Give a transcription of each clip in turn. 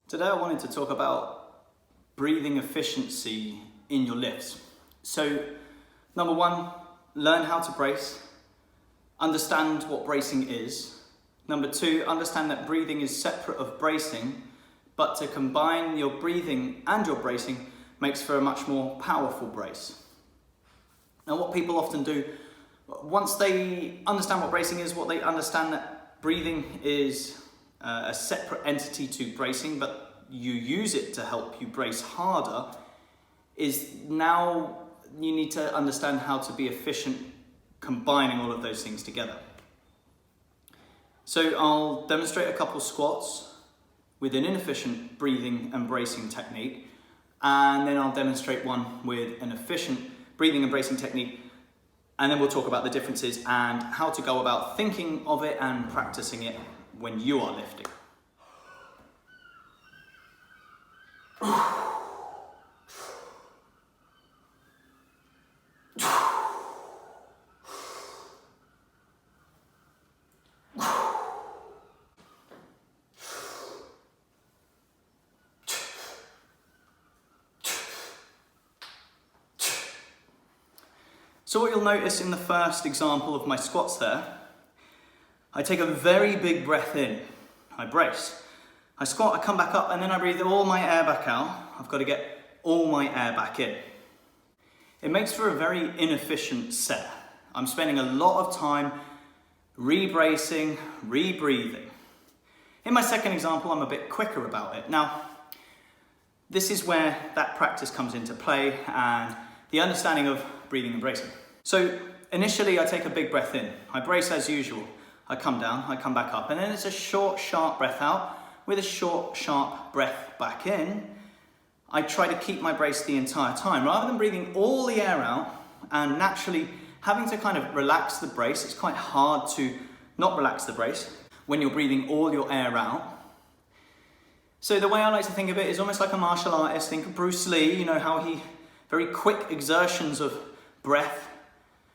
Today I wanted to talk about breathing efficiency in your lifts. So, number one, learn how to brace. Understand what bracing is. Number two, understand that breathing is separate of bracing, but to combine your breathing and your bracing makes for a much more powerful brace. Now, what people often do, once they understand what bracing is, what they understand that breathing is a separate entity to bracing, but you use it to help you brace harder, is now you need to understand how to be efficient combining all of those things together. So I'll demonstrate a couple squats with an inefficient breathing and bracing technique, and then I'll demonstrate one with an efficient breathing and bracing technique, and then we'll talk about the differences and how to go about thinking of it and practicing it when you are lifting. So what you'll notice in the first example of my squats there, I take a very big breath in, I brace. I squat, I come back up, and then I breathe all my air back out. I've got to get all my air back in. It makes for a very inefficient set. I'm spending a lot of time rebracing, rebreathing. In my second example, I'm a bit quicker about it. Now, this is where that practice comes into play and the understanding of breathing and bracing. So initially I take a big breath in. I brace as usual. I come down, I come back up, and then it's a short, sharp breath out with a short, sharp breath back in. I try to keep my brace the entire time. Rather than breathing all the air out and naturally having to kind of relax the brace, it's quite hard to not relax the brace when you're breathing all your air out. So the way I like to think of it is almost like a martial artist. Think of Bruce Lee, you know how he, very quick exertions of breath,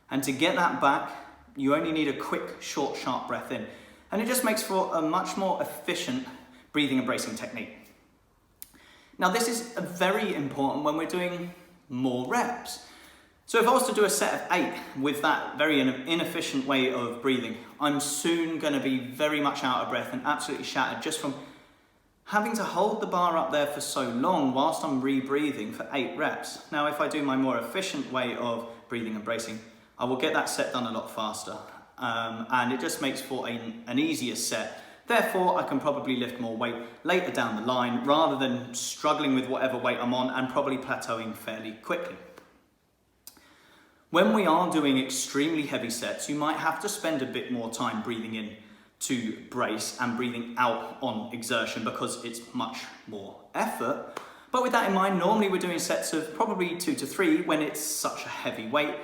and to get that back, you only need a quick, short, sharp breath in. And it just makes for a much more efficient breathing and bracing technique. Now this is very important when we're doing more reps. So if I was to do a set of 8 with that very inefficient way of breathing, I'm soon going to be very much out of breath and absolutely shattered just from having to hold the bar up there for so long whilst I'm rebreathing for 8 reps. Now if I do my more efficient way of breathing and bracing, I will get that set done a lot faster, and it just makes for an easier set. Therefore, I can probably lift more weight later down the line rather than struggling with whatever weight I'm on and probably plateauing fairly quickly. When we are doing extremely heavy sets, you might have to spend a bit more time breathing in to brace and breathing out on exertion because it's much more effort. But with that in mind, normally we're doing sets of probably 2 to 3 when it's such a heavy weight.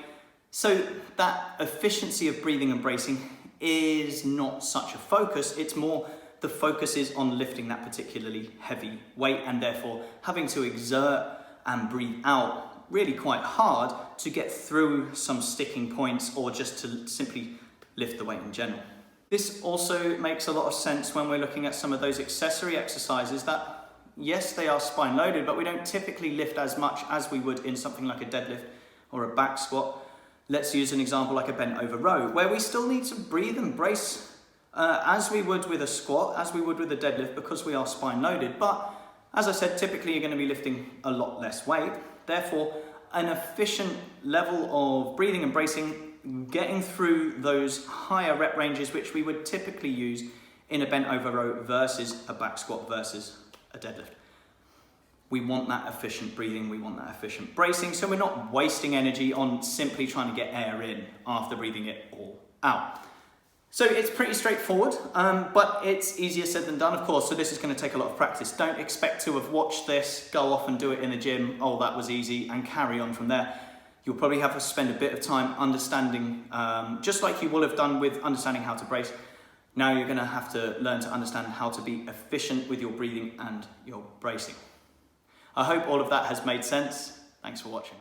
So that efficiency of breathing and bracing is not such a focus. It's more the focus is on lifting that particularly heavy weight and therefore having to exert and breathe out really quite hard to get through some sticking points or just to simply lift the weight in general. This also makes a lot of sense when we're looking at some of those accessory exercises that, yes, they are spine loaded, but we don't typically lift as much as we would in something like a deadlift or a back squat. Let's use an example like a bent over row, where we still need to breathe and brace as we would with a squat, as we would with a deadlift, because we are spine loaded. But as I said, typically you're going to be lifting a lot less weight. Therefore, an efficient level of breathing and bracing, getting through those higher rep ranges, which we would typically use in a bent over row versus a back squat versus a deadlift. We want that efficient breathing, we want that efficient bracing, so we're not wasting energy on simply trying to get air in after breathing it all out. So it's pretty straightforward, but it's easier said than done, of course, so this is going to take a lot of practice. Don't expect to have watched this, go off and do it in the gym, oh that was easy, and carry on from there. You'll probably have to spend a bit of time understanding, just like you will have done with understanding how to brace. Now you're going to have to learn to understand how to be efficient with your breathing and your bracing. I hope all of that has made sense. Thanks for watching.